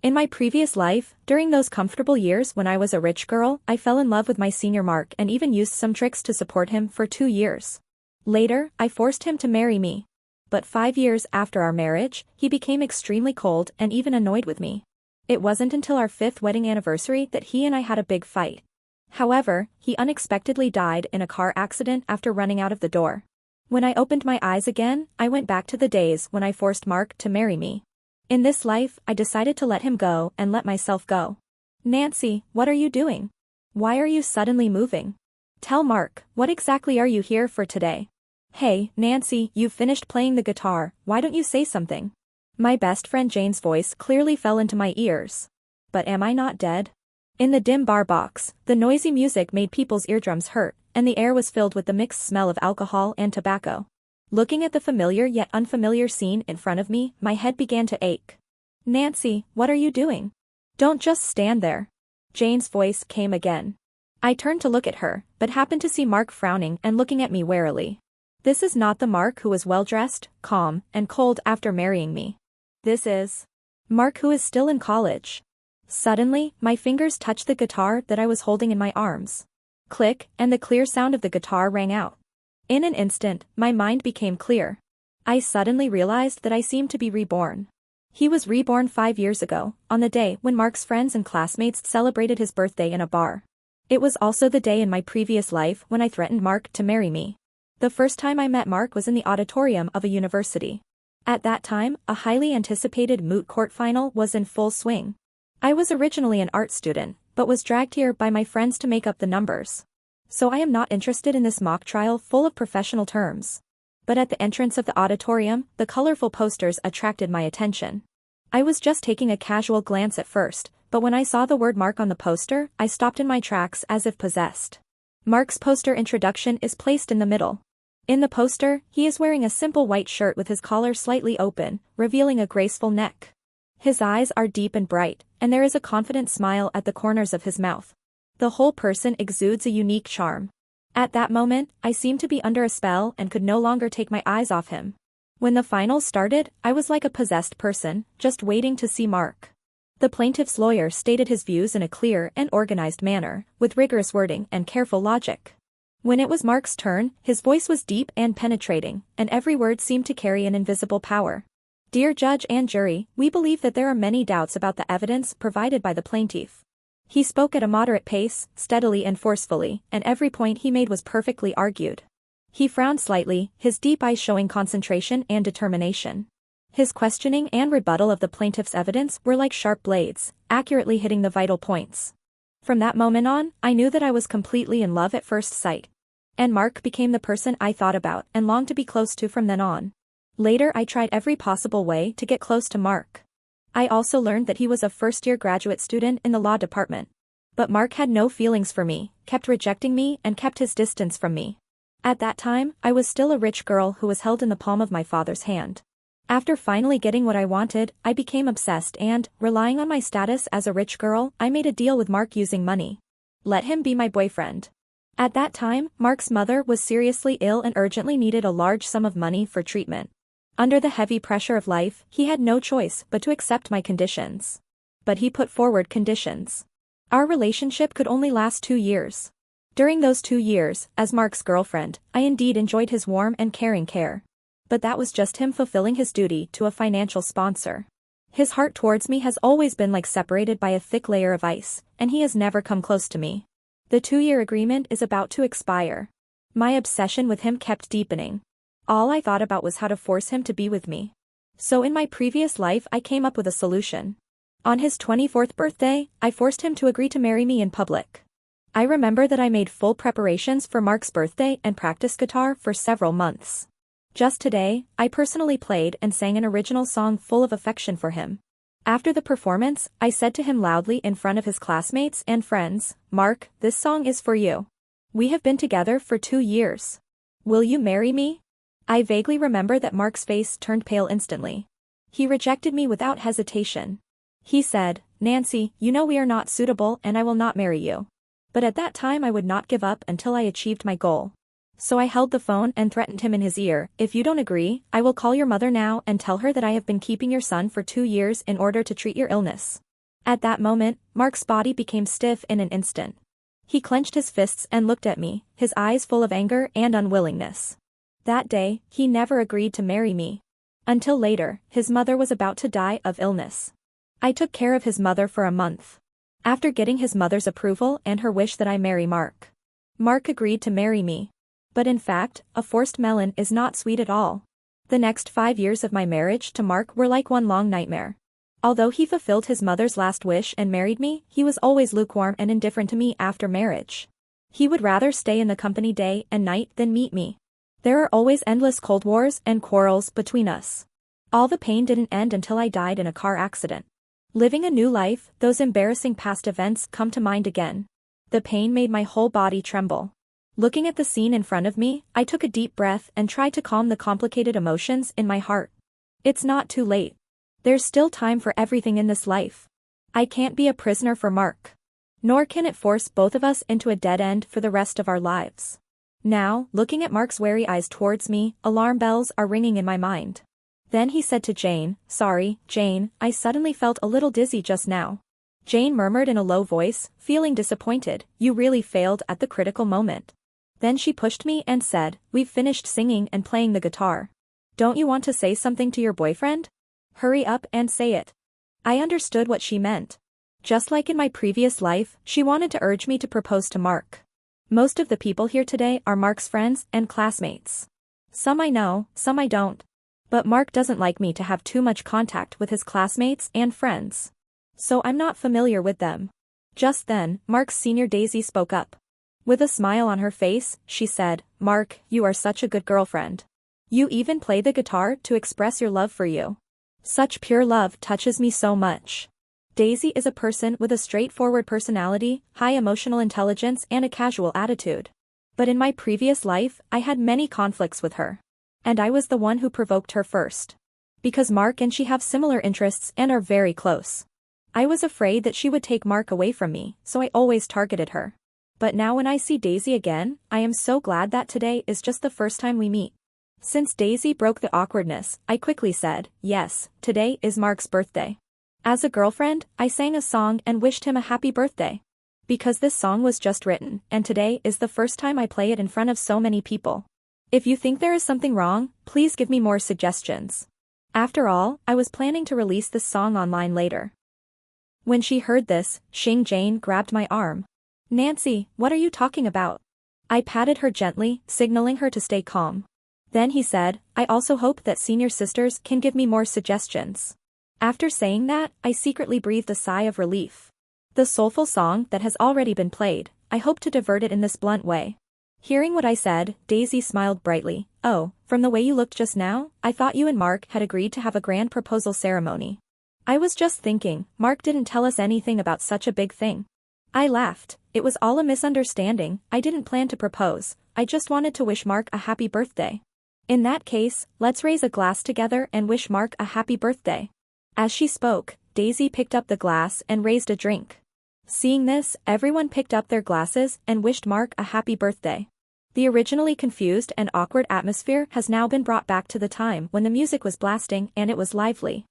In my previous life, during those comfortable years when I was a rich girl, I fell in love with my senior Mark and even used some tricks to support him for 2 years. Later, I forced him to marry me. But 5 years after our marriage, he became extremely cold and even annoyed with me. It wasn't until our 5th wedding anniversary that he and I had a big fight. However, he unexpectedly died in a car accident after running out of the door. When I opened my eyes again, I went back to the days when I forced Mark to marry me. In this life, I decided to let him go and let myself go. Nancy, what are you doing? Why are you suddenly moving? Tell Mark, what exactly are you here for today? Hey, Nancy, you've finished playing the guitar, why don't you say something? My best friend Jane's voice clearly fell into my ears. But am I not dead? In the dim bar box, the noisy music made people's eardrums hurt, and the air was filled with the mixed smell of alcohol and tobacco. Looking at the familiar yet unfamiliar scene in front of me, my head began to ache. Nancy, what are you doing? Don't just stand there. Jane's voice came again. I turned to look at her, but happened to see Mark frowning and looking at me warily. This is not the Mark who was well-dressed, calm, and cold after marrying me. This is Mark who is still in college. Suddenly, my fingers touched the guitar that I was holding in my arms. Click, and the clear sound of the guitar rang out. In an instant, my mind became clear. I suddenly realized that I seemed to be reborn. He was reborn 5 years ago, on the day when Mark's friends and classmates celebrated his birthday in a bar. It was also the day in my previous life when I threatened Mark to marry me. The first time I met Mark was in the auditorium of a university. At that time, a highly anticipated moot court final was in full swing. I was originally an art student, but was dragged here by my friends to make up the numbers. So I am not interested in this mock trial full of professional terms. But at the entrance of the auditorium, the colorful posters attracted my attention. I was just taking a casual glance at first, but when I saw the word Mark on the poster, I stopped in my tracks as if possessed. Mark's poster introduction is placed in the middle. In the poster, he is wearing a simple white shirt with his collar slightly open, revealing a graceful neck. His eyes are deep and bright, and there is a confident smile at the corners of his mouth. The whole person exudes a unique charm. At that moment, I seemed to be under a spell and could no longer take my eyes off him. When the finals started, I was like a possessed person, just waiting to see Mark. The plaintiff's lawyer stated his views in a clear and organized manner, with rigorous wording and careful logic. When it was Mark's turn, his voice was deep and penetrating, and every word seemed to carry an invisible power. Dear judge and jury, we believe that there are many doubts about the evidence provided by the plaintiff. He spoke at a moderate pace, steadily and forcefully, and every point he made was perfectly argued. He frowned slightly, his deep eyes showing concentration and determination. His questioning and rebuttal of the plaintiff's evidence were like sharp blades, accurately hitting the vital points. From that moment on, I knew that I was completely in love at first sight. And Mark became the person I thought about and longed to be close to from then on. Later I tried every possible way to get close to Mark. I also learned that he was a first-year graduate student in the law department. But Mark had no feelings for me, kept rejecting me and kept his distance from me. At that time, I was still a rich girl who was held in the palm of my father's hand. After finally getting what I wanted, I became obsessed and, relying on my status as a rich girl, I made a deal with Mark using money. Let him be my boyfriend. At that time, Mark's mother was seriously ill and urgently needed a large sum of money for treatment. Under the heavy pressure of life, he had no choice but to accept my conditions. But he put forward conditions. Our relationship could only last 2 years. During those 2 years, as Mark's girlfriend, I indeed enjoyed his warm and caring care. But that was just him fulfilling his duty to a financial sponsor. His heart towards me has always been like separated by a thick layer of ice, and he has never come close to me. The 2-year agreement is about to expire. My obsession with him kept deepening. All I thought about was how to force him to be with me. So in my previous life I came up with a solution. On his 24th birthday, I forced him to agree to marry me in public. I remember that I made full preparations for Mark's birthday and practiced guitar for several months. Just today, I personally played and sang an original song full of affection for him. After the performance, I said to him loudly in front of his classmates and friends, "Mark, this song is for you. We have been together for 2 years. Will you marry me?" I vaguely remember that Mark's face turned pale instantly. He rejected me without hesitation. He said, "Nancy, you know we are not suitable and I will not marry you." But at that time I would not give up until I achieved my goal. So I held the phone and threatened him in his ear, "If you don't agree, I will call your mother now and tell her that I have been keeping your son for 2 years in order to treat your illness." At that moment, Mark's body became stiff in an instant. He clenched his fists and looked at me, his eyes full of anger and unwillingness. That day, he never agreed to marry me. Until later, his mother was about to die of illness. I took care of his mother for a month. After getting his mother's approval and her wish that I marry Mark, Mark agreed to marry me. But in fact, a forced melon is not sweet at all. The next 5 years of my marriage to Mark were like one long nightmare. Although he fulfilled his mother's last wish and married me, he was always lukewarm and indifferent to me after marriage. He would rather stay in the company day and night than meet me. There are always endless cold wars and quarrels between us. All the pain didn't end until I died in a car accident. Living a new life, those embarrassing past events come to mind again. The pain made my whole body tremble. Looking at the scene in front of me, I took a deep breath and tried to calm the complicated emotions in my heart. It's not too late. There's still time for everything in this life. I can't be a prisoner for Mark. Nor can it force both of us into a dead end for the rest of our lives. Now, looking at Mark's wary eyes towards me, alarm bells are ringing in my mind. Then he said to Jane, "Sorry, Jane, I suddenly felt a little dizzy just now." Jane murmured in a low voice, feeling disappointed, "You really failed at the critical moment." Then she pushed me and said, "We've finished singing and playing the guitar. Don't you want to say something to your boyfriend? Hurry up and say it." I understood what she meant. Just like in my previous life, she wanted to urge me to propose to Mark. Most of the people here today are Mark's friends and classmates. Some I know, some I don't. But Mark doesn't like me to have too much contact with his classmates and friends. So I'm not familiar with them. Just then, Mark's senior Daisy spoke up. With a smile on her face, she said, "Mark, you are such a good girlfriend. You even play the guitar to express your love for you. Such pure love touches me so much." Daisy is a person with a straightforward personality, high emotional intelligence and a casual attitude. But in my previous life, I had many conflicts with her. And I was the one who provoked her first. Because Mark and she have similar interests and are very close. I was afraid that she would take Mark away from me, so I always targeted her. But now when I see Daisy again, I am so glad that today is just the first time we meet. Since Daisy broke the awkwardness, I quickly said, "Yes, today is Mark's birthday." As a girlfriend, I sang a song and wished him a happy birthday. Because this song was just written, and today is the first time I play it in front of so many people. If you think there is something wrong, please give me more suggestions. After all, I was planning to release this song online later. When she heard this, Jane grabbed my arm. "Nancy, what are you talking about?" I patted her gently, signaling her to stay calm. Then he said, "I also hope that senior sisters can give me more suggestions." After saying that, I secretly breathed a sigh of relief. The soulful song that has already been played, I hope to divert it in this blunt way. Hearing what I said, Daisy smiled brightly. "Oh, from the way you looked just now, I thought you and Mark had agreed to have a grand proposal ceremony." I was just thinking, Mark didn't tell us anything about such a big thing. I laughed. It was all a misunderstanding. I didn't plan to propose. I just wanted to wish Mark a happy birthday. In that case, let's raise a glass together and wish Mark a happy birthday. As she spoke, Daisy picked up the glass and raised a drink. Seeing this, everyone picked up their glasses and wished Mark a happy birthday. The originally confused and awkward atmosphere has now been brought back to the time when the music was blasting and it was lively.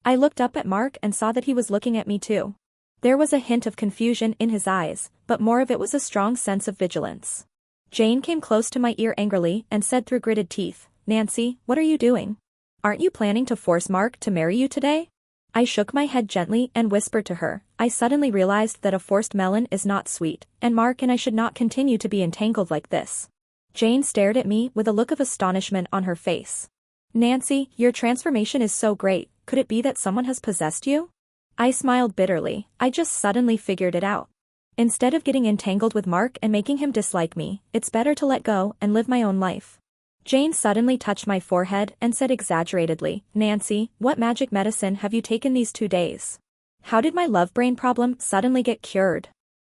I looked up at Mark and saw that he was looking at me too. There was a hint of confusion in his eyes, but more of it was a strong sense of vigilance. Jane came close to my ear angrily and said through gritted teeth, "Nancy, what are you doing? Aren't you planning to force Mark to marry you today?" I shook my head gently and whispered to her, "I suddenly realized that a forced melon is not sweet, and Mark and I should not continue to be entangled like this." Jane stared at me with a look of astonishment on her face. "Nancy, your transformation is so great, could it be that someone has possessed you?" I smiled bitterly. I just suddenly figured it out. Instead of getting entangled with Mark and making him dislike me, it's better to let go and live my own life. Jane suddenly touched my forehead and said exaggeratedly, "Nancy, what magic medicine have you taken these 2 days? How did my love brain problem suddenly get cured?"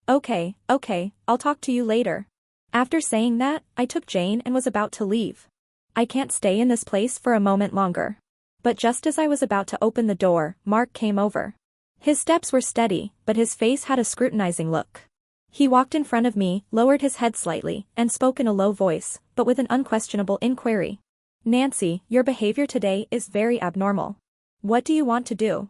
Okay, I'll talk to you later." After saying that, I took Jane and was about to leave. I can't stay in this place for a moment longer. But just as I was about to open the door, Mark came over. His steps were steady, but his face had a scrutinizing look. He walked in front of me, lowered his head slightly, and spoke in a low voice, but with an unquestionable inquiry. "Nancy, your behavior today is very abnormal. What do you want to do?"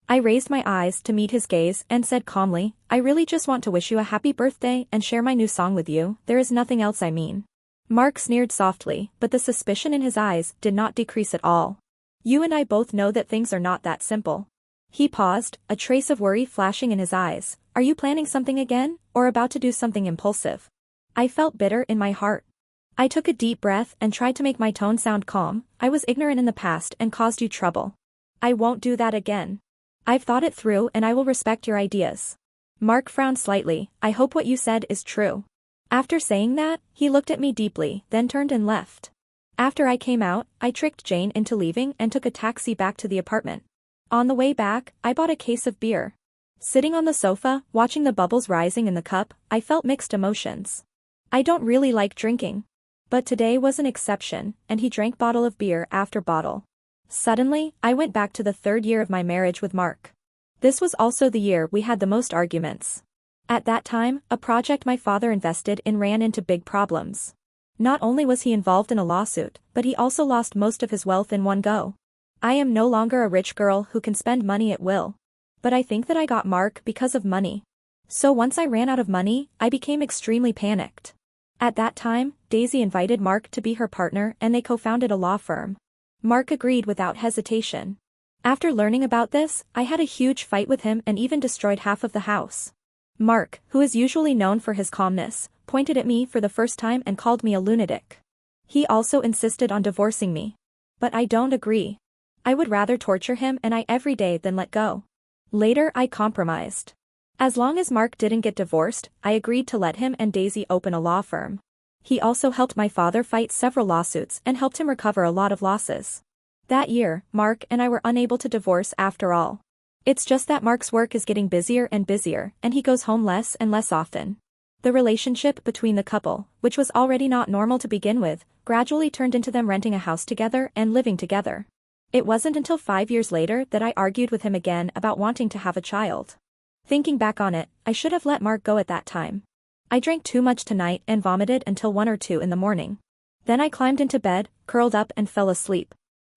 I raised my eyes to meet his gaze and said calmly, I really just want to wish you a happy birthday and share my new song with you, there is nothing else I mean. Mark sneered softly, but the suspicion in his eyes did not decrease at all. You and I both know that things are not that simple. He paused, a trace of worry flashing in his eyes. Are you planning something again, or about to do something impulsive? I felt bitter in my heart. I took a deep breath and tried to make my tone sound calm. I was ignorant in the past and caused you trouble. I won't do that again. I've thought it through and I will respect your ideas. Mark frowned slightly. I hope what you said is true. After saying that, he looked at me deeply, then turned and left. After I came out, I tricked Jane into leaving and took a taxi back to the apartment. On the way back, I bought a case of beer. Sitting on the sofa, watching the bubbles rising in the cup, I felt mixed emotions. I don't really like drinking. But today was an exception, and he drank bottle of beer after bottle. Suddenly, I went back to the 3rd year of my marriage with Mark. This was also the year we had the most arguments. At that time, a project my father invested in ran into big problems. Not only was he involved in a lawsuit, but he also lost most of his wealth in one go. I am no longer a rich girl who can spend money at will. But I think that I got Mark because of money. So once I ran out of money, I became extremely panicked. At that time, Daisy invited Mark to be her partner and they co-founded a law firm. Mark agreed without hesitation. After learning about this, I had a huge fight with him and even destroyed half of the house. Mark, who is usually known for his calmness, pointed at me for the first time and called me a lunatic. He also insisted on divorcing me. But I don't agree. I would rather torture him and I every day than let go. Later I compromised. As long as Mark didn't get divorced, I agreed to let him and Daisy open a law firm. He also helped my father fight several lawsuits and helped him recover a lot of losses. That year, Mark and I were unable to divorce after all. It's just that Mark's work is getting busier and busier, and he goes home less and less often. The relationship between the couple, which was already not normal to begin with, gradually turned into them renting a house together and living together. It wasn't until 5 years later that I argued with him again about wanting to have a child. Thinking back on it, I should have let Mark go at that time. I drank too much tonight and vomited until 1 or 2 in the morning. Then I climbed into bed, curled up and fell asleep.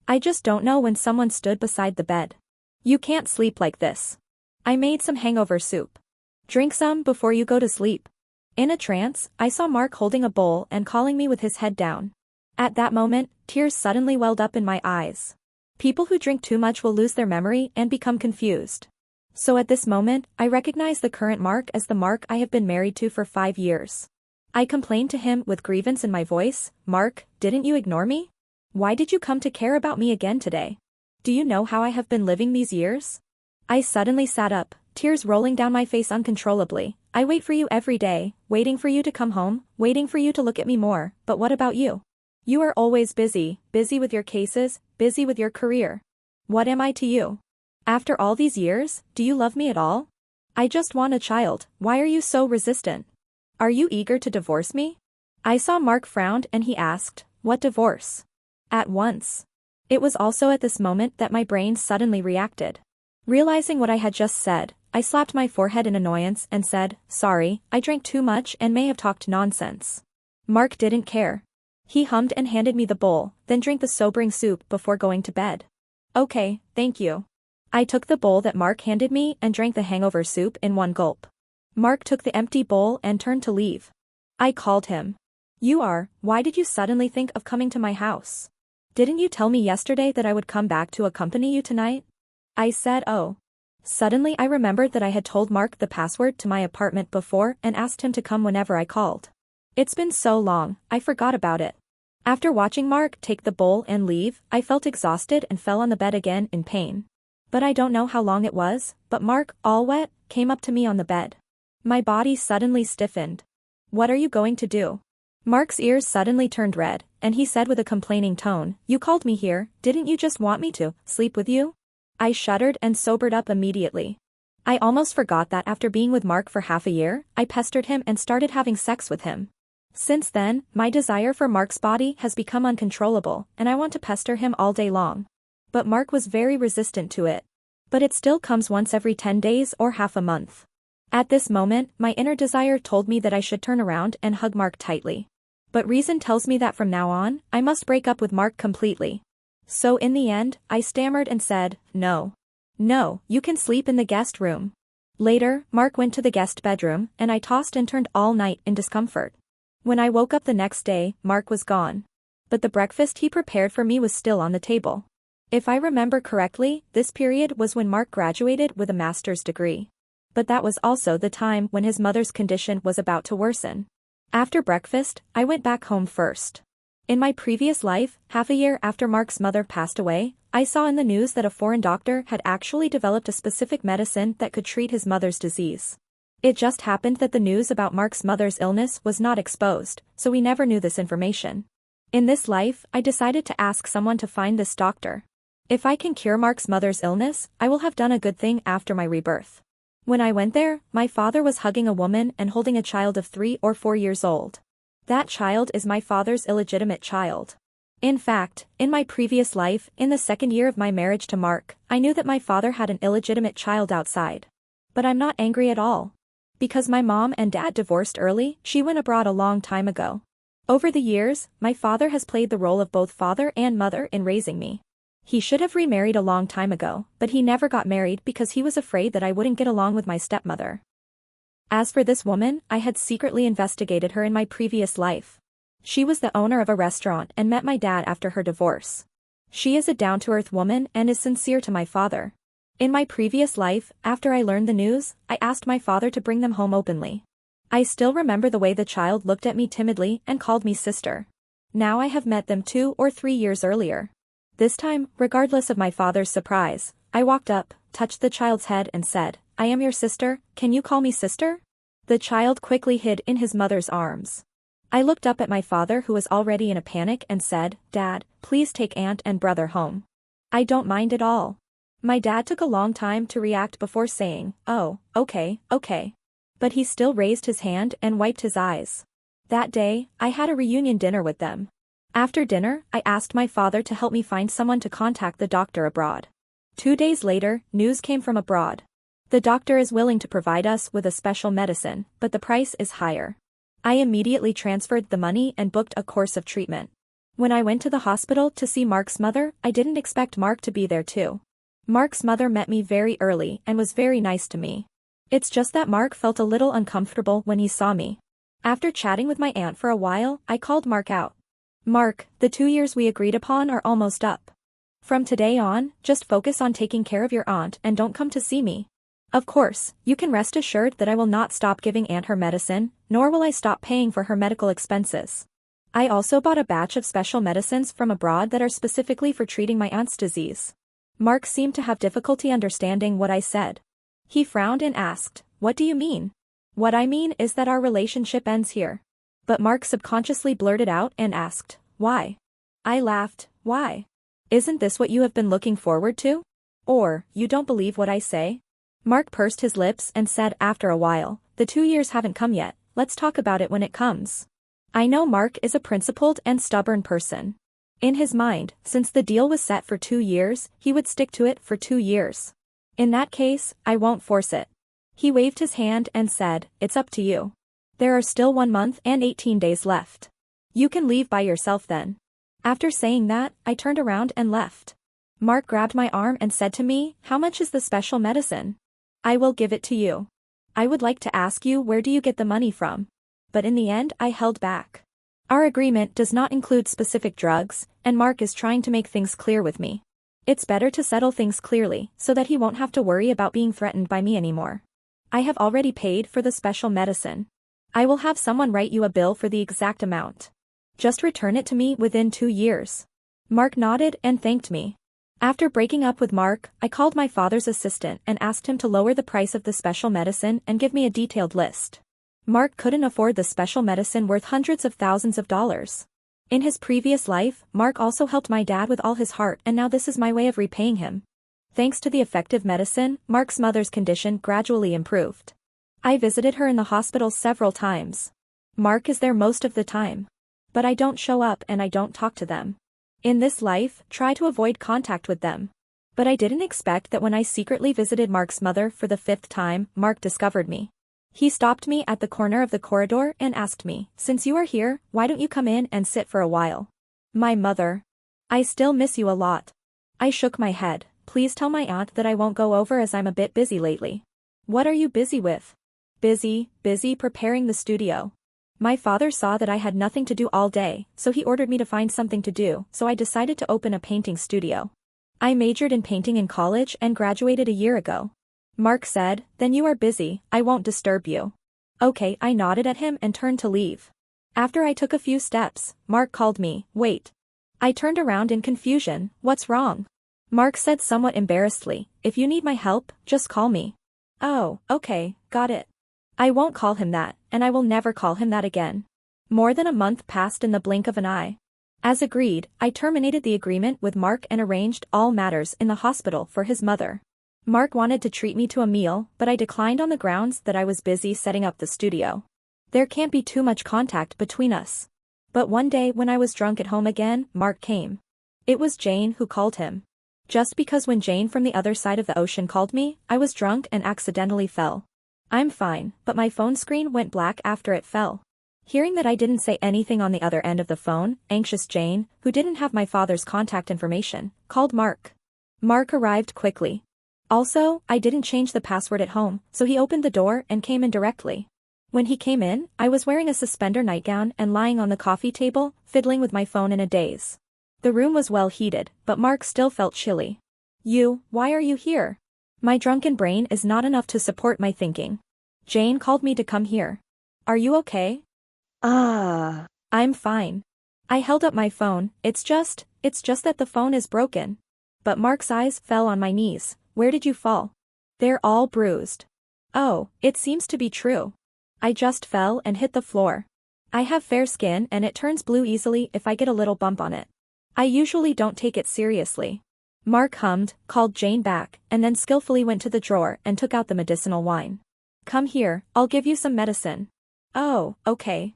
I just don't know when someone stood beside the bed. You can't sleep like this. I made some hangover soup. Drink some before you go to sleep. In a trance, I saw Mark holding a bowl and calling me with his head down. At that moment, tears suddenly welled up in my eyes. People who drink too much will lose their memory and become confused. So at this moment, I recognize the current Mark as the Mark I have been married to for 5 years. I complained to him with grievance in my voice, Mark, didn't you ignore me? Why did you come to care about me again today? Do you know how I have been living these years? I suddenly sat up, tears rolling down my face uncontrollably. I wait for you every day, waiting for you to come home, waiting for you to look at me more, but what about you? You are always busy, busy with your cases, busy with your career. What am I to you? After all these years, do you love me at all? I just want a child, why are you so resistant? Are you eager to divorce me? I saw Mark frowned and he asked, what divorce? At once. It was also at this moment that my brain suddenly reacted. Realizing what I had just said, I slapped my forehead in annoyance and said, sorry, I drank too much and may have talked nonsense. Mark didn't care. He hummed and handed me the bowl, then drank the sobering soup before going to bed. Okay, thank you. I took the bowl that Mark handed me and drank the hangover soup in one gulp. Mark took the empty bowl and turned to leave. I called him. Why did you suddenly think of coming to my house? Didn't you tell me yesterday that I would come back to accompany you tonight? I said, oh. Suddenly I remembered that I had told Mark the password to my apartment before and asked him to come whenever I called. It's been so long, I forgot about it. After watching Mark take the bowl and leave, I felt exhausted and fell on the bed again in pain. But I don't know how long it was, but Mark, all wet, came up to me on the bed. My body suddenly stiffened. What are you going to do? Mark's ears suddenly turned red, and he said with a complaining tone, you called me here, didn't you just want me to sleep with you? I shuddered and sobered up immediately. I almost forgot that after being with Mark for half a year, I pestered him and started having sex with him. Since then, my desire for Mark's body has become uncontrollable, and I want to pester him all day long. But Mark was very resistant to it. But it still comes once every 10 days or half a month. At this moment, my inner desire told me that I should turn around and hug Mark tightly. But reason tells me that from now on, I must break up with Mark completely. So in the end, I stammered and said, no. No, you can sleep in the guest room. Later, Mark went to the guest bedroom, and I tossed and turned all night in discomfort. When I woke up the next day, Mark was gone. But the breakfast he prepared for me was still on the table. If I remember correctly, this period was when Mark graduated with a master's degree. But that was also the time when his mother's condition was about to worsen. After breakfast, I went back home first. In my previous life, half a year after Mark's mother passed away, I saw in the news that a foreign doctor had actually developed a specific medicine that could treat his mother's disease. It just happened that the news about Mark's mother's illness was not exposed, so we never knew this information. In this life, I decided to ask someone to find this doctor. If I can cure Mark's mother's illness, I will have done a good thing after my rebirth. When I went there, my father was hugging a woman and holding a child of 3 or 4 years old. That child is my father's illegitimate child. In fact, in my previous life, in the second year of my marriage to Mark, I knew that my father had an illegitimate child outside. But I'm not angry at all. Because my mom and dad divorced early, she went abroad a long time ago. Over the years, my father has played the role of both father and mother in raising me. He should have remarried a long time ago, but he never got married because he was afraid that I wouldn't get along with my stepmother. As for this woman, I had secretly investigated her in my previous life. She was the owner of a restaurant and met my dad after her divorce. She is a down-to-earth woman and is sincere to my father. In my previous life, after I learned the news, I asked my father to bring them home openly. I still remember the way the child looked at me timidly and called me sister. Now I have met them 2 or 3 years earlier. This time, regardless of my father's surprise, I walked up, touched the child's head and said, "I am your sister, can you call me sister?" The child quickly hid in his mother's arms. I looked up at my father who was already in a panic and said, "Dad, please take aunt and brother home. I don't mind at all." My dad took a long time to react before saying, "Oh, okay. But he still raised his hand and wiped his eyes. That day, I had a reunion dinner with them. After dinner, I asked my father to help me find someone to contact the doctor abroad. 2 days later, news came from abroad. The doctor is willing to provide us with a special medicine, but the price is higher. I immediately transferred the money and booked a course of treatment. When I went to the hospital to see Mark's mother, I didn't expect Mark to be there too. Mark's mother met me very early and was very nice to me. It's just that Mark felt a little uncomfortable when he saw me. After chatting with my aunt for a while, I called Mark out. "Mark, the 2 years we agreed upon are almost up. From today on, just focus on taking care of your aunt and don't come to see me. Of course, you can rest assured that I will not stop giving aunt her medicine, nor will I stop paying for her medical expenses. I also bought a batch of special medicines from abroad that are specifically for treating my aunt's disease." Mark seemed to have difficulty understanding what I said. He frowned and asked, "What do you mean?" "What I mean is that our relationship ends here." But Mark subconsciously blurted out and asked, "Why?" I laughed, "Why? Isn't this what you have been looking forward to? Or, you don't believe what I say?" Mark pursed his lips and said after a while, "The 2 years haven't come yet, let's talk about it when it comes." I know Mark is a principled and stubborn person. In his mind, since the deal was set for 2 years, he would stick to it for 2 years. In that case, I won't force it. He waved his hand and said, "It's up to you. There are still 1 month and 18 days left. You can leave by yourself then." After saying that, I turned around and left. Mark grabbed my arm and said to me, "How much is the special medicine?" "I will give it to you. I would like to ask you, where do you get the money from?" But in the end, I held back. Our agreement does not include specific drugs, and Mark is trying to make things clear with me. It's better to settle things clearly so that he won't have to worry about being threatened by me anymore. I have already paid for the special medicine. I will have someone write you a bill for the exact amount. Just return it to me within 2 years. Mark nodded and thanked me. After breaking up with Mark, I called my father's assistant and asked him to lower the price of the special medicine and give me a detailed list. Mark couldn't afford the special medicine worth hundreds of thousands of dollars. In his previous life, Mark also helped my dad with all his heart, and now this is my way of repaying him. Thanks to the effective medicine, Mark's mother's condition gradually improved. I visited her in the hospital several times. Mark is there most of the time. But I don't show up and I don't talk to them. In this life, try to avoid contact with them. But I didn't expect that when I secretly visited Mark's mother for the 5th time, Mark discovered me. He stopped me at the corner of the corridor and asked me, "Since you are here, why don't you come in and sit for a while?" "My mother. I still miss you a lot." I shook my head. Please tell my aunt that I won't go over as I'm a bit busy lately. What are you busy with? Busy preparing the studio. My father saw that I had nothing to do all day, so he ordered me to find something to do, so I decided to open a painting studio. I majored in painting in college and graduated a year ago. Mark said, then you are busy, I won't disturb you. Okay, I nodded at him and turned to leave. After I took a few steps, Mark called me, wait. I turned around in confusion, what's wrong? Mark said somewhat embarrassedly, if you need my help, just call me. Oh, okay, got it. I won't call him that, and I will never call him that again. More than a month passed in the blink of an eye. As agreed, I terminated the agreement with Mark and arranged all matters in the hospital for his mother. Mark wanted to treat me to a meal, but I declined on the grounds that I was busy setting up the studio. There can't be too much contact between us. But one day when I was drunk at home again, Mark came. It was Jane who called him. Just because when Jane from the other side of the ocean called me, I was drunk and accidentally fell. I'm fine, but my phone screen went black after it fell. Hearing that I didn't say anything on the other end of the phone, anxious Jane, who didn't have my father's contact information, called Mark. Mark arrived quickly. Also, I didn't change the password at home, so he opened the door and came in directly. When he came in, I was wearing a suspender nightgown and lying on the coffee table, fiddling with my phone in a daze. The room was well heated, but Mark still felt chilly. Why are you here? My drunken brain is not enough to support my thinking. Jane called me to come here. Are you okay? I'm fine. I held up my phone, it's just that the phone is broken. But Mark's eyes fell on my knees. Where did you fall? They're all bruised. Oh, it seems to be true. I just fell and hit the floor. I have fair skin and it turns blue easily if I get a little bump on it. I usually don't take it seriously. Mark hummed, called Jane back, and then skillfully went to the drawer and took out the medicinal wine. Come here, I'll give you some medicine. Oh, okay.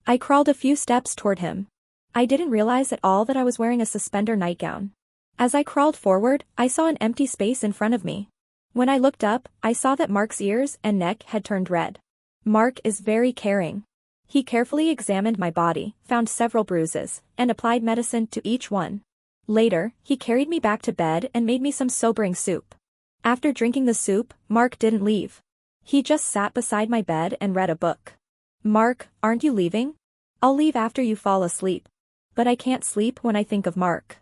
I crawled a few steps toward him. I didn't realize at all that I was wearing a suspender nightgown. As I crawled forward, I saw an empty space in front of me. When I looked up, I saw that Mark's ears and neck had turned red. Mark is very caring. He carefully examined my body, found several bruises, and applied medicine to each one. Later, he carried me back to bed and made me some sobering soup. After drinking the soup, Mark didn't leave. He just sat beside my bed and read a book. Mark, aren't you leaving? I'll leave after you fall asleep. But I can't sleep when I think of Mark.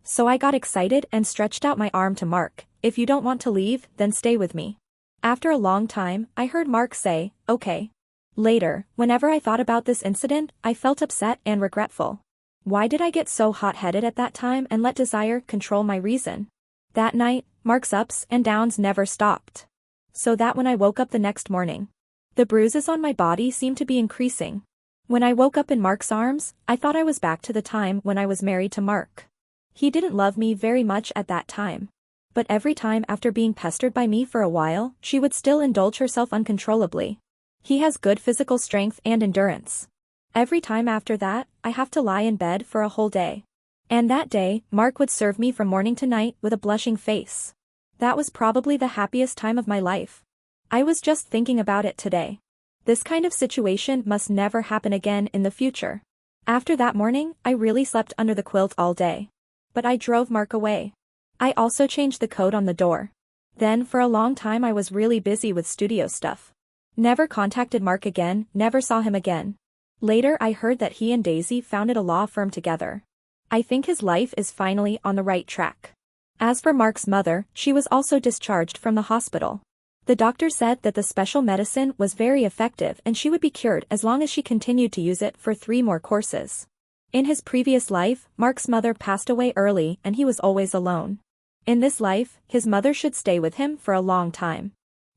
So I got excited and stretched out my arm to Mark. If you don't want to leave, then stay with me. After a long time, I heard Mark say, okay. Later, whenever I thought about this incident, I felt upset and regretful. Why did I get so hot-headed at that time and let desire control my reason? That night, Mark's ups and downs never stopped. So that when I woke up the next morning, the bruises on my body seemed to be increasing. When I woke up in Mark's arms, I thought I was back to the time when I was married to Mark. He didn't love me very much at that time. But every time after being pestered by me for a while, she would still indulge herself uncontrollably. He has good physical strength and endurance. Every time after that, I have to lie in bed for a whole day. And that day, Mark would serve me from morning to night with a blushing face. That was probably the happiest time of my life. I was just thinking about it today. This kind of situation must never happen again in the future. After that morning, I really slept under the quilt all day. But I drove Mark away. I also changed the code on the door. Then for a long time I was really busy with studio stuff. Never contacted Mark again, never saw him again. Later I heard that he and Daisy founded a law firm together. I think his life is finally on the right track. As for Mark's mother, she was also discharged from the hospital. The doctor said that the special medicine was very effective and she would be cured as long as she continued to use it for 3 more courses. In his previous life, Mark's mother passed away early and he was always alone. In this life, his mother should stay with him for a long time.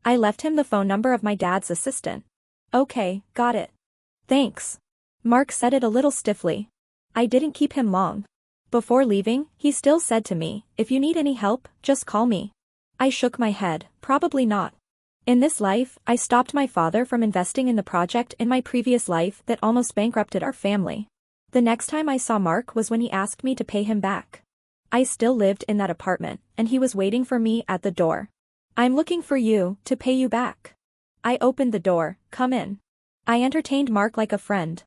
I left him the phone number of my dad's assistant. Okay, got it. Thanks. Mark said it a little stiffly. I didn't keep him long. Before leaving, he still said to me, if you need any help, just call me. I shook my head, probably not. In this life, I stopped my father from investing in the project in my previous life that almost bankrupted our family. The next time I saw Mark was when he asked me to pay him back. I still lived in that apartment, and he was waiting for me at the door. I'm looking for you, to pay you back. I opened the door, come in. I entertained Mark like a friend.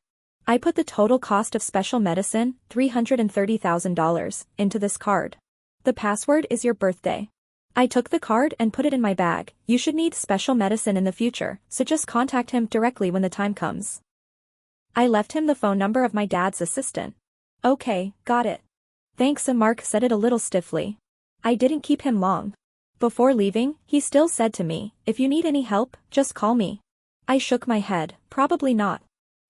I put the total cost of special medicine, $330,000, into this card. The password is your birthday. I took the card and put it in my bag. You should need special medicine in the future, so just contact him directly when the time comes. I left him the phone number of my dad's assistant. Okay, got it. Thanks, Mark said it a little stiffly. I didn't keep him long. Before leaving, he still said to me, if you need any help, just call me. I shook my head, probably not.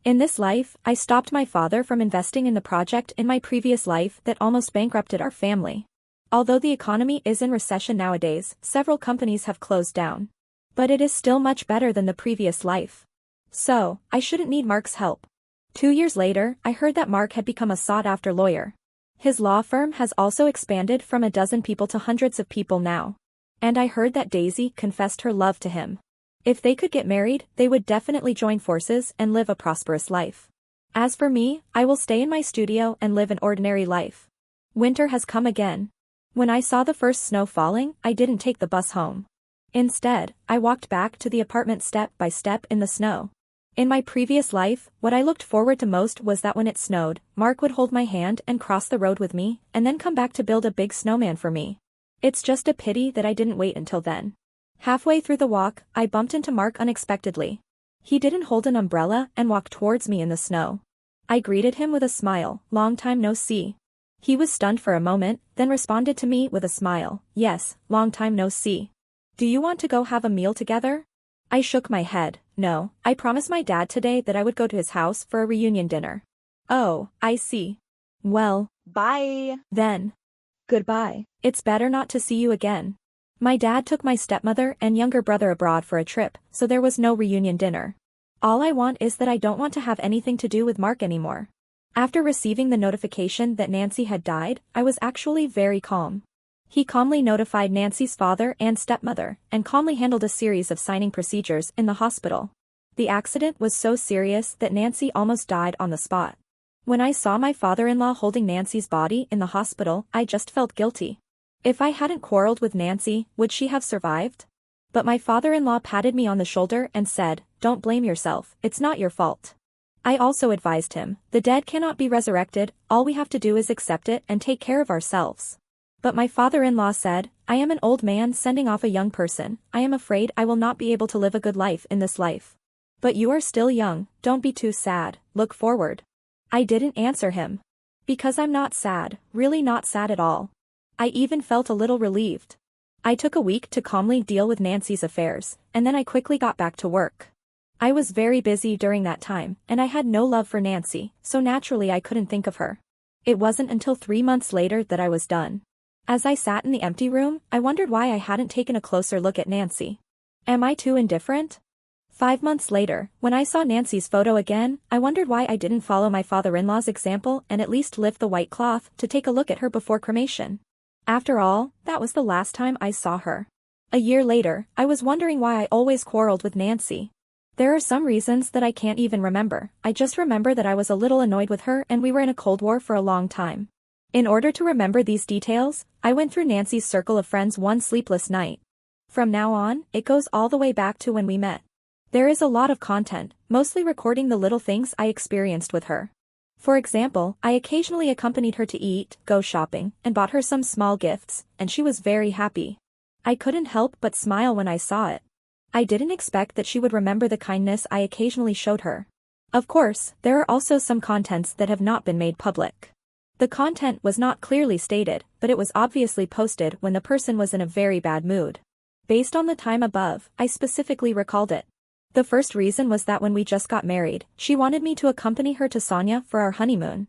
In this life, I stopped my father from investing in the project in my previous life that almost bankrupted our family. Although the economy is in recession nowadays, several companies have closed down. But it is still much better than the previous life. So, I shouldn't need Mark's help. 2 years later, I heard that Mark had become a sought-after lawyer. His law firm has also expanded from a dozen people to hundreds of people now. And I heard that Daisy confessed her love to him. If they could get married, they would definitely join forces and live a prosperous life. As for me, I will stay in my studio and live an ordinary life. Winter has come again. When I saw the first snow falling, I didn't take the bus home. Instead, I walked back to the apartment step by step in the snow. In my previous life, what I looked forward to most was that when it snowed, Mark would hold my hand and cross the road with me, and then come back to build a big snowman for me. It's just a pity that I didn't wait until then. Halfway through the walk, I bumped into Mark unexpectedly. He didn't hold an umbrella and walked towards me in the snow. I greeted him with a smile, long time no see. He was stunned for a moment, then responded to me with a smile, yes, long time no see. Do you want to go have a meal together? I shook my head, no, I promised my dad today that I would go to his house for a reunion dinner. Oh, I see. Well, Bye. then. Goodbye. It's better not to see you again. My dad took my stepmother and younger brother abroad for a trip, so there was no reunion dinner. All I want is that I don't want to have anything to do with Mark anymore. After receiving the notification that Nancy had died, I was actually very calm. He calmly notified Nancy's father and stepmother, and calmly handled a series of signing procedures in the hospital. The accident was so serious that Nancy almost died on the spot. When I saw my father-in-law holding Nancy's body in the hospital, I just felt guilty. If I hadn't quarreled with Nancy, would she have survived? But my father-in-law patted me on the shoulder and said, don't blame yourself, it's not your fault. I also advised him, the dead cannot be resurrected, all we have to do is accept it and take care of ourselves. But my father-in-law said, I am an old man sending off a young person, I am afraid I will not be able to live a good life in this life. But you are still young, don't be too sad, look forward. I didn't answer him. Because I'm not sad, really not sad at all. I even felt a little relieved. I took a week to calmly deal with Nancy's affairs, and then I quickly got back to work. I was very busy during that time, and I had no love for Nancy, so naturally I couldn't think of her. It wasn't until 3 months later that I was done. As I sat in the empty room, I wondered why I hadn't taken a closer look at Nancy. Am I too indifferent? 5 months later, when I saw Nancy's photo again, I wondered why I didn't follow my father-in-law's example and at least lift the white cloth to take a look at her before cremation. After all, that was the last time I saw her. A year later, I was wondering why I always quarreled with Nancy. There are some reasons that I can't even remember, I just remember that I was a little annoyed with her and we were in a Cold War for a long time. In order to remember these details, I went through Nancy's circle of friends one sleepless night. From now on, it goes all the way back to when we met. There is a lot of content, mostly recording the little things I experienced with her. For example, I occasionally accompanied her to eat, go shopping, and bought her some small gifts, and she was very happy. I couldn't help but smile when I saw it. I didn't expect that she would remember the kindness I occasionally showed her. Of course, there are also some contents that have not been made public. The content was not clearly stated, but it was obviously posted when the person was in a very bad mood. Based on the time above, I specifically recalled it. The first reason was that when we just got married, she wanted me to accompany her to Sonia for our honeymoon.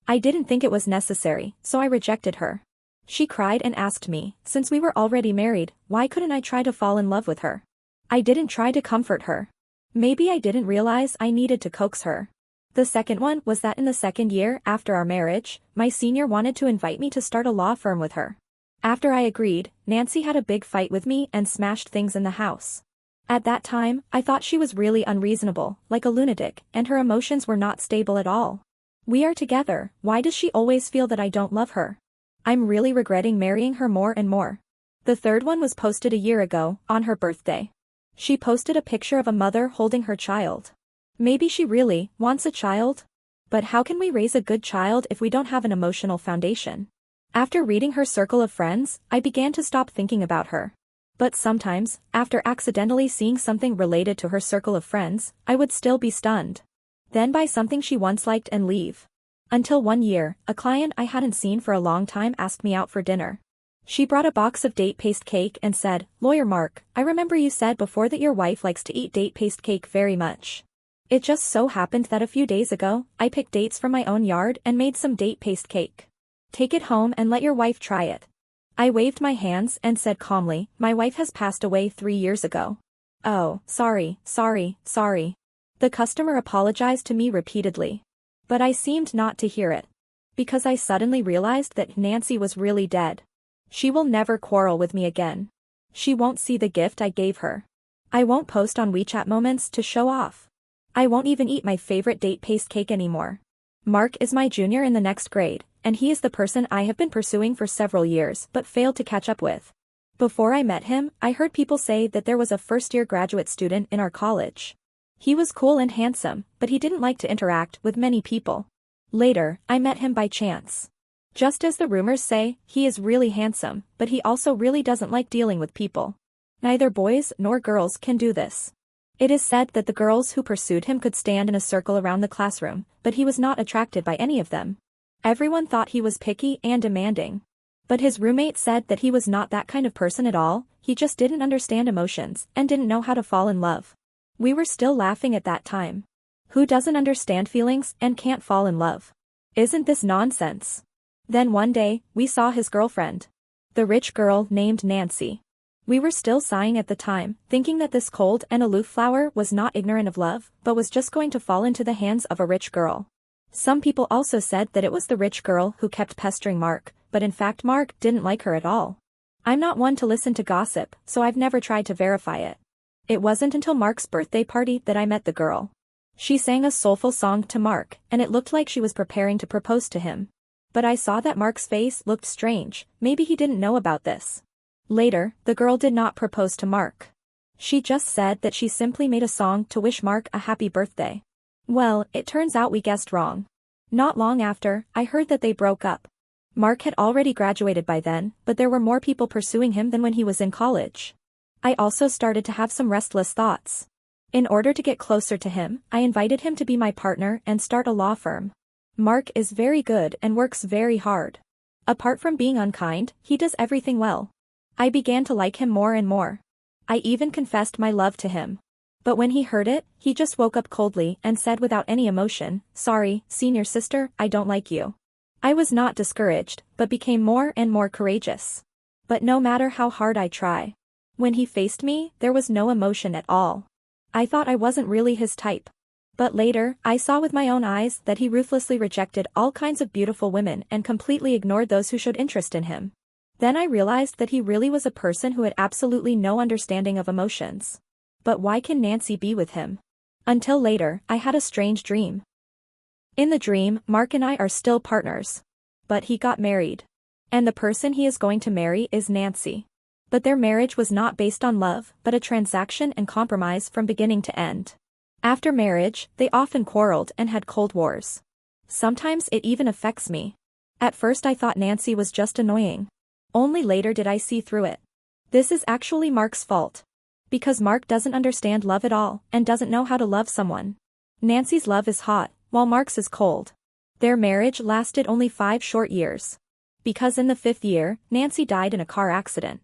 I didn't think it was necessary, so I rejected her. She cried and asked me, since we were already married, why couldn't I try to fall in love with her? I didn't try to comfort her. Maybe I didn't realize I needed to coax her. The second one was that in the second year after our marriage, my senior wanted to invite me to start a law firm with her. After I agreed, Nancy had a big fight with me and smashed things in the house. At that time, I thought she was really unreasonable, like a lunatic, and her emotions were not stable at all. We are together, why does she always feel that I don't love her? I'm really regretting marrying her more and more. The third one was posted a year ago, on her birthday. She posted a picture of a mother holding her child. Maybe she really wants a child? But how can we raise a good child if we don't have an emotional foundation? After reading her circle of friends, I began to stop thinking about her. But sometimes, after accidentally seeing something related to her circle of friends, I would still be stunned. Then buy something she once liked and leave. Until one year, a client I hadn't seen for a long time asked me out for dinner. She brought a box of date paste cake and said, "Lawyer Mark, I remember you said before that your wife likes to eat date paste cake very much. It just so happened that a few days ago, I picked dates from my own yard and made some date paste cake. Take it home and let your wife try it." I waved my hands and said calmly, "My wife has passed away 3 years ago." "Oh, sorry. The customer apologized to me repeatedly. But I seemed not to hear it. Because I suddenly realized that Nancy was really dead. She will never quarrel with me again. She won't see the gift I gave her. I won't post on WeChat moments to show off. I won't even eat my favorite date paste cake anymore. Mark is my junior in the next grade, and he is the person I have been pursuing for several years but failed to catch up with. Before I met him, I heard people say that there was a first-year graduate student in our college. He was cool and handsome, but he didn't like to interact with many people. Later, I met him by chance. Just as the rumors say, he is really handsome, but he also really doesn't like dealing with people. Neither boys nor girls can do this. It is said that the girls who pursued him could stand in a circle around the classroom, but he was not attracted by any of them. Everyone thought he was picky and demanding. But his roommate said that he was not that kind of person at all, he just didn't understand emotions and didn't know how to fall in love. We were still laughing at that time. Who doesn't understand feelings and can't fall in love? Isn't this nonsense? Then one day, we saw his girlfriend. The rich girl named Nancy. We were still sighing at the time, thinking that this cold and aloof flower was not ignorant of love, but was just going to fall into the hands of a rich girl. Some people also said that it was the rich girl who kept pestering Mark, but in fact Mark didn't like her at all. I'm not one to listen to gossip, so I've never tried to verify it. It wasn't until Mark's birthday party that I met the girl. She sang a soulful song to Mark, and it looked like she was preparing to propose to him. But I saw that Mark's face looked strange, maybe he didn't know about this. Later, the girl did not propose to Mark. She just said that she simply made a song to wish Mark a happy birthday. Well, it turns out we guessed wrong. Not long after, I heard that they broke up. Mark had already graduated by then, but there were more people pursuing him than when he was in college. I also started to have some restless thoughts. In order to get closer to him, I invited him to be my partner and start a law firm. Mark is very good and works very hard. Apart from being unkind, he does everything well. I began to like him more and more. I even confessed my love to him. But when he heard it, he just woke up coldly and said without any emotion, "Sorry, senior sister, I don't like you." I was not discouraged, but became more and more courageous. But no matter how hard I try, when he faced me, there was no emotion at all. I thought I wasn't really his type. But later, I saw with my own eyes that he ruthlessly rejected all kinds of beautiful women and completely ignored those who showed interest in him. Then I realized that he really was a person who had absolutely no understanding of emotions. But why can Nancy be with him? Until later, I had a strange dream. In the dream, Mark and I are still partners. But he got married. And the person he is going to marry is Nancy. But their marriage was not based on love, but a transaction and compromise from beginning to end. After marriage, they often quarreled and had cold wars. Sometimes it even affects me. At first I thought Nancy was just annoying. Only later did I see through it. This is actually Mark's fault. Because Mark doesn't understand love at all, and doesn't know how to love someone. Nancy's love is hot, while Mark's is cold. Their marriage lasted only 5 short years. Because in the 5th year, Nancy died in a car accident.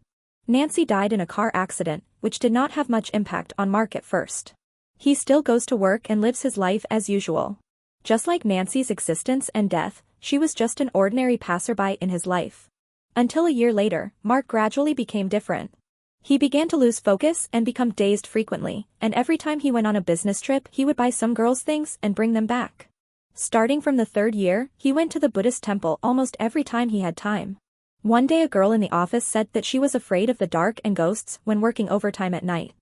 Nancy died in a car accident, which did not have much impact on Mark at first. He still goes to work and lives his life as usual. Just like Nancy's existence and death, she was just an ordinary passerby in his life. Until a year later, Mark gradually became different. He began to lose focus and become dazed frequently, and every time he went on a business trip he would buy some girls things and bring them back. Starting from the 3rd year, he went to the Buddhist temple almost every time he had time. One day a girl in the office said that she was afraid of the dark and ghosts when working overtime at night.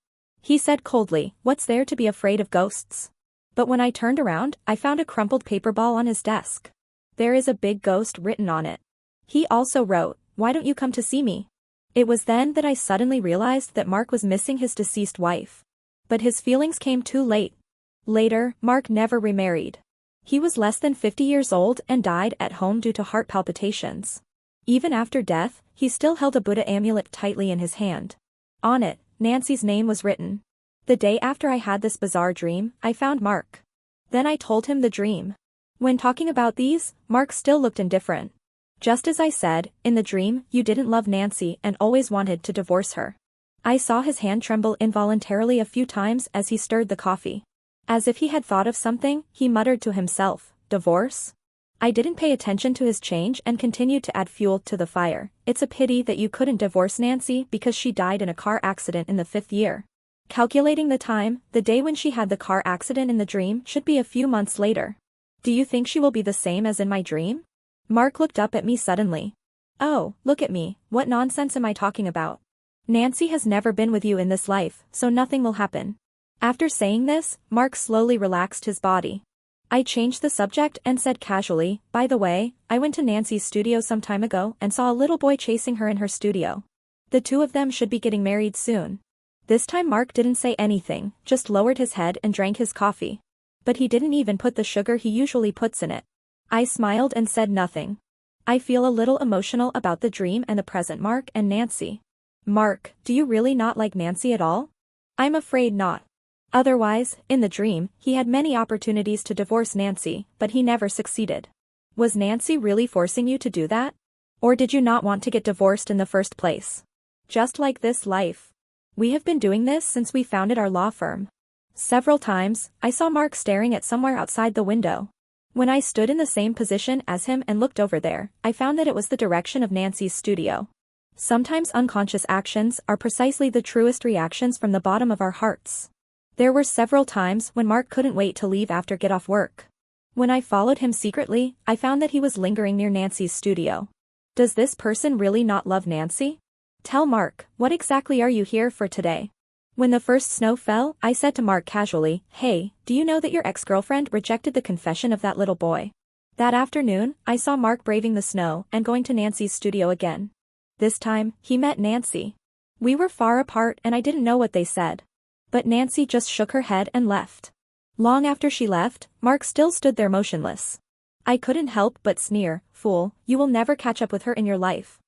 He said coldly, "What's there to be afraid of ghosts?" But when I turned around, I found a crumpled paper ball on his desk. There is a big ghost written on it. He also wrote, "Why don't you come to see me?" It was then that I suddenly realized that Mark was missing his deceased wife. But his feelings came too late. Later, Mark never remarried. He was less than 50 years old and died at home due to heart palpitations. Even after death, he still held a Buddha amulet tightly in his hand. On it, Nancy's name was written. The day after I had this bizarre dream, I found Mark. Then I told him the dream. When talking about these, Mark still looked indifferent. Just as I said, in the dream, you didn't love Nancy and always wanted to divorce her. I saw his hand tremble involuntarily a few times as he stirred the coffee. As if he had thought of something, he muttered to himself, "Divorce?" I didn't pay attention to his change and continued to add fuel to the fire. It's a pity that you couldn't divorce Nancy because she died in a car accident in the 5th year. Calculating the time, the day when she had the car accident in the dream should be a few months later. Do you think she will be the same as in my dream? Mark looked up at me suddenly. Oh, look at me, what nonsense am I talking about? Nancy has never been with you in this life, so nothing will happen. After saying this, Mark slowly relaxed his body. I changed the subject and said casually, by the way, I went to Nancy's studio some time ago and saw a little boy chasing her in her studio. The two of them should be getting married soon. This time Mark didn't say anything, just lowered his head and drank his coffee. But he didn't even put the sugar he usually puts in it. I smiled and said nothing. I feel a little emotional about the dream and the present Mark and Nancy. Mark, do you really not like Nancy at all? I'm afraid not. Otherwise, in the dream, he had many opportunities to divorce Nancy, but he never succeeded. Was Nancy really forcing you to do that? Or did you not want to get divorced in the first place? Just like this life. We have been doing this since we founded our law firm. Several times, I saw Mark staring at somewhere outside the window. When I stood in the same position as him and looked over there, I found that it was the direction of Nancy's studio. Sometimes unconscious actions are precisely the truest reactions from the bottom of our hearts. There were several times when Mark couldn't wait to leave after get off work. When I followed him secretly, I found that he was lingering near Nancy's studio. Does this person really not love Nancy? Tell Mark, what exactly are you here for today? When the first snow fell, I said to Mark casually, hey, do you know that your ex-girlfriend rejected the confession of that little boy? That afternoon, I saw Mark braving the snow and going to Nancy's studio again. This time, he met Nancy. We were far apart and I didn't know what they said. But Nancy just shook her head and left. Long after she left, Mark still stood there motionless. I couldn't help but sneer, fool, you will never catch up with her in your life.